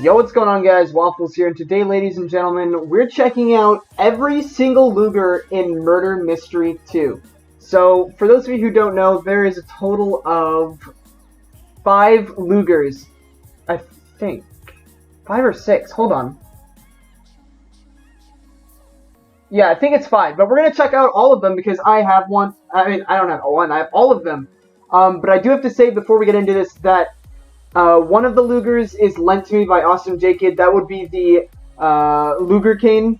Yo, what's going on, guys? Waffles here, and today, ladies and gentlemen, we're checking out every single Luger in Murder Mystery 2. So, for those of you who don't know, there is a total of 5 Lugers. I think. 5 or 6. Hold on. Yeah, I think it's 5, but we're going to check out all of them because I have one. I mean, I don't have one, I have all of them. But I do have to say before we get into this that one of the Lugers is lent to me by Awesome J Kid. That would be the Luger cane.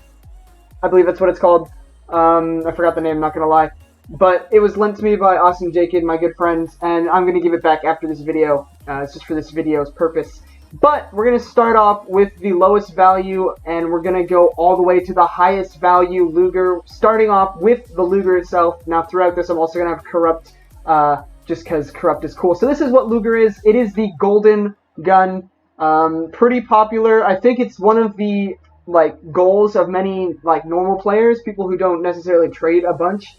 I believe that's what it's called. I forgot the name, not gonna lie. But it was lent to me by Awesome J Kid, my good friend, and I'm gonna give it back after this video. It's just for this video's purpose. But we're gonna start off with the lowest value, and we're gonna go all the way to the highest value Luger, starting off with the Luger itself. Now, throughout this, I'm also gonna have Corrupt, just because Corrupt is cool. So this is what Luger is. It is the golden gun. Pretty popular. I think it's one of the goals of many normal players, people who don't necessarily trade a bunch.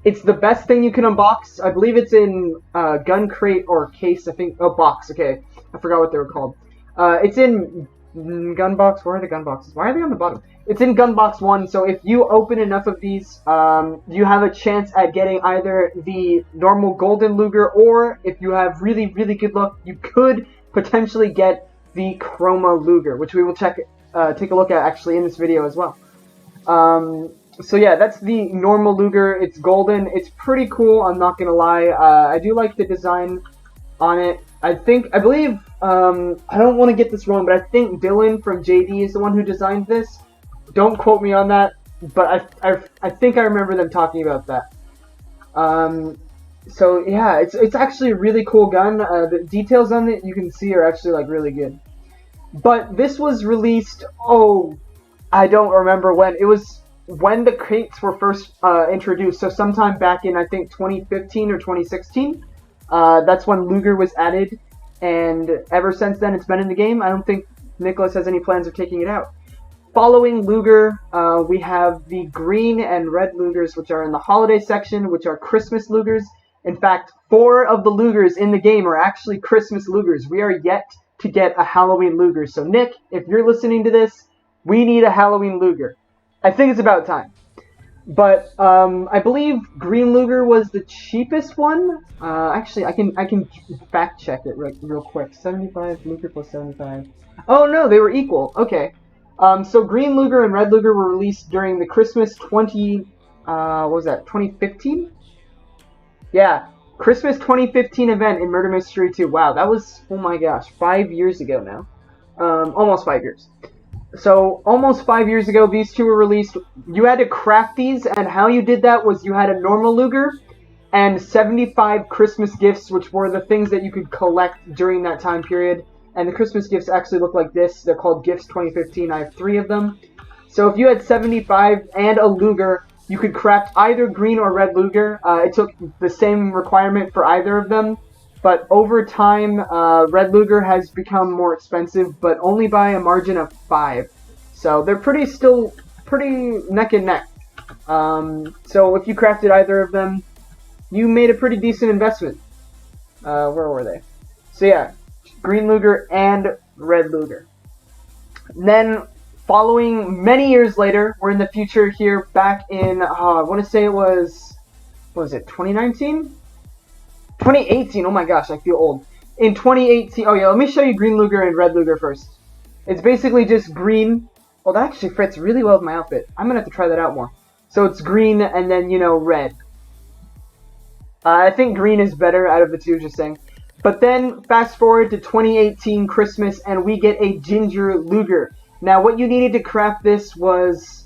It's the best thing you can unbox. I believe it's in gun crate or case. I think box. Okay, I forgot what they were called. It's in gun box. Where are the gun boxes? Why are they on the bottom? It's in gun box 1. So if you open enough of these, you have a chance at getting either the normal golden Luger, or if you have really good luck, you could potentially get the Chroma Luger, which we will take a look at actually in this video as well. So yeah, that's the normal Luger. It's golden. It's pretty cool, I'm not gonna lie. I do like the design on it. I believe, I don't want to get this wrong, but I think Dylan from JD is the one who designed this. Don't quote me on that, but I think I remember them talking about that. So yeah, it's actually a really cool gun. The details on it you can see are actually really good. But this was released, I don't remember when. It was when the crates were first introduced, so sometime back in, I think, 2015 or 2016. That's when Luger was added, and ever since then it's been in the game. I don't think Nicholas has any plans of taking it out. Following Luger, we have the green and red Lugers, which are in the holiday section, which are Christmas Lugers. In fact, 4 of the Lugers in the game are actually Christmas Lugers. We are yet to get a Halloween Luger. So Nick, if you're listening to this, we need a Halloween Luger. I think it's about time. But I believe green Luger was the cheapest one. Actually, I can fact check it real quick. 75 Luger plus 75. Oh no, they were equal. Okay. So green Luger and red Luger were released during the Christmas 2015? Yeah, Christmas 2015 event in Murder Mystery 2. Wow, that was, oh my gosh, 5 years ago now. Almost 5 years. So, almost 5 years ago, these two were released. You had to craft these, and how you did that was you had a normal Luger and 75 Christmas gifts, which were the things that you could collect during that time period. And the Christmas gifts actually look like this. They're called Gifts 2015. I have 3 of them. So if you had 75 and a Luger, you could craft either green or red Luger. It took the same requirement for either of them. But over time, red Luger has become more expensive, but only by a margin of 5. So they're still pretty neck and neck. So if you crafted either of them, you made a pretty decent investment. Where were they? So yeah, green Luger and red Luger. Then, following many years later, we're in the future here, back in, I want to say it was, what was it, 2019? 2018, oh my gosh, I feel old. In 2018, oh yeah, let me show you green Luger and red Luger first. It's basically just green. Oh, that actually fits really well with my outfit. I'm going to have to try that out more. So it's green and then, red. I think green is better out of the two, just saying. But then, fast forward to 2018 Christmas, and we get a ginger Luger. Now, what you needed to craft this was...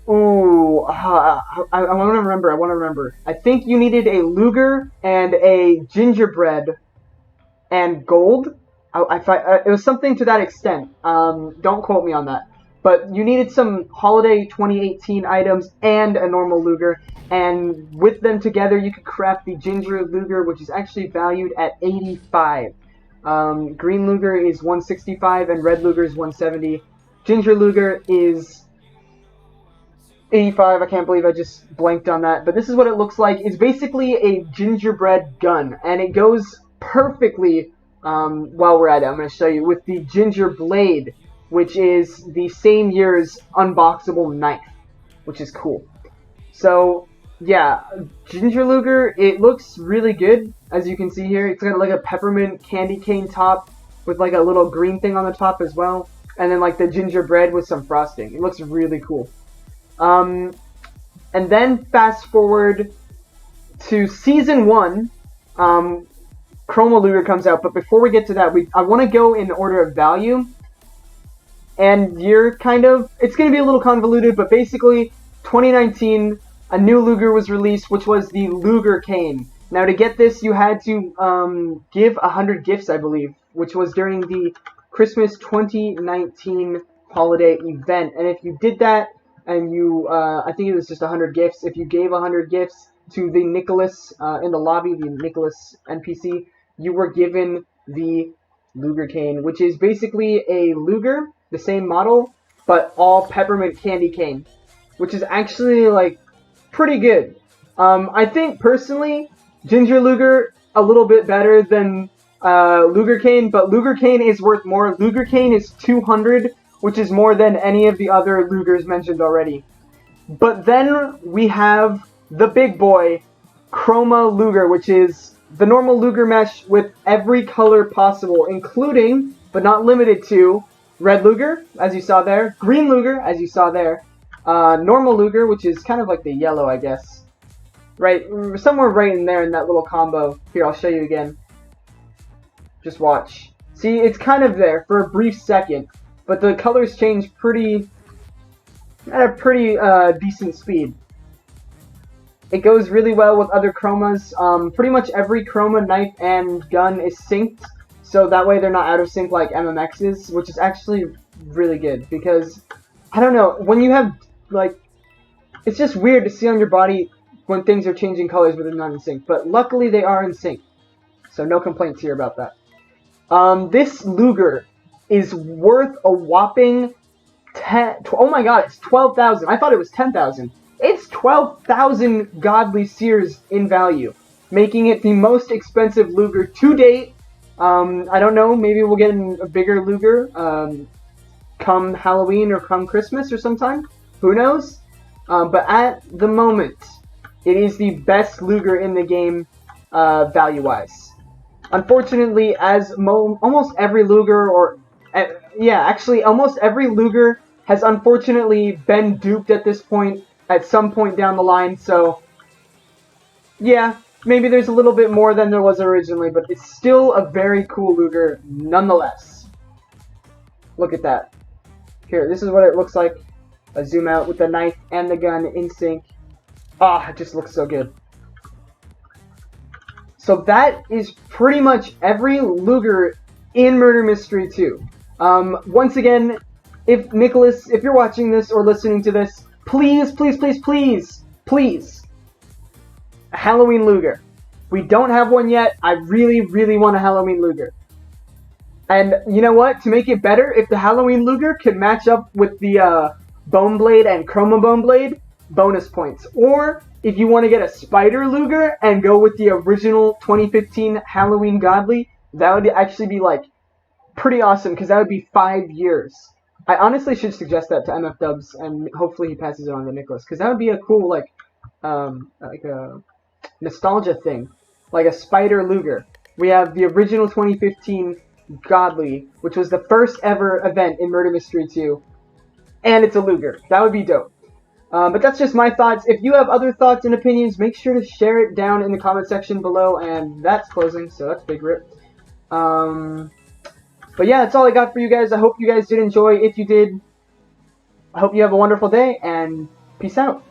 Ooh, I want to remember. I think you needed a Luger and a gingerbread and gold. It was something to that extent. Don't quote me on that. But you needed some holiday 2018 items and a normal Luger. And with them together, you could craft the ginger Luger, which is actually valued at 85. Green Luger is 165 and red Luger is 170. Ginger Luger is 85, I can't believe I just blanked on that. But this is what it looks like. It's basically a gingerbread gun, and it goes perfectly while we're at it, I'm going to show you with the Ginger Blade, which is the same year's unboxable knife, which is cool. So, yeah, Ginger Luger, it looks really good, as you can see here. It's got like a peppermint candy cane top with like a little green thing on the top as well. And then like the gingerbread with some frosting. It looks really cool. And then fast forward to Season 1, Chroma Luger comes out. But before we get to that, I want to go in order of value. And it's going to be a little convoluted, but basically, 2019, a new Luger was released, which was the Luger cane. Now, to get this, you had to give 100 gifts, I believe, which was during the Christmas 2019 holiday event. And if you did that, and I think it was just 100 gifts, if you gave 100 gifts to the Nicholas in the lobby, the Nicholas NPC, you were given the Luger cane, which is basically a Luger, the same model, but all peppermint candy cane, which is actually, like, pretty good. I think, personally, Ginger Luger a little bit better than Luger cane, but Luger cane is worth more. Luger cane is 200, which is more than any of the other Lugers mentioned already. But then we have the big boy, Chroma Luger, which is the normal Luger mesh with every color possible, including, but not limited to, red Luger, as you saw there, green Luger, as you saw there, normal Luger, which is kind of like the yellow, I guess. Right, somewhere right in there in that little combo. Here, I'll show you again. Just watch. See, it's kind of there for a brief second, but the colors change at a pretty decent speed. It goes really well with other chromas. Pretty much every chroma knife and gun is synced, so that way they're not out of sync like MMX's, which is actually really good, because, I don't know, when you have, like, it's just weird to see on your body when things are changing colors but they're not in sync, but luckily they are in sync, so no complaints here about that. This Luger is worth a whopping oh my god, it's 12,000. I thought it was 10,000. It's 12,000 godly seers in value, making it the most expensive Luger to date. I don't know, maybe we'll get a bigger Luger come Halloween or come Christmas or sometime. Who knows? But at the moment, it is the best Luger in the game value-wise. Unfortunately, as almost every Luger, almost every Luger has unfortunately been duped at this point, at some point down the line, so yeah, maybe there's a little bit more than there was originally, but it's still a very cool Luger nonetheless. Look at that. Here, this is what it looks like. I zoom out with the knife and the gun in sync. Ah, it just looks so good. So that is pretty much every Luger in Murder Mystery 2. Once again, if Nicholas, if you're watching this or listening to this, please, please, please, please, please, a Halloween Luger. We don't have one yet. I really, really want a Halloween Luger. And you know what? To make it better, if the Halloween Luger could match up with the Bone Blade and Chroma Bone Blade, bonus points. Or if you want to get a Spider Luger and go with the original 2015 Halloween Godly, that would actually be like pretty awesome, because that would be 5 years. I honestly should suggest that to MF Dubs, and hopefully he passes it on to Nicholas, because that would be a cool, like a nostalgia thing, like a Spider Luger. We have the original 2015 Godly, which was the first ever event in Murder Mystery 2, and it's a Luger. That would be dope. But that's just my thoughts. If you have other thoughts and opinions, make sure to share it down in the comment section below, and that's closing, so that's big rip. But yeah, that's all I got for you guys. I hope you guys did enjoy. If you did, I hope you have a wonderful day, and peace out.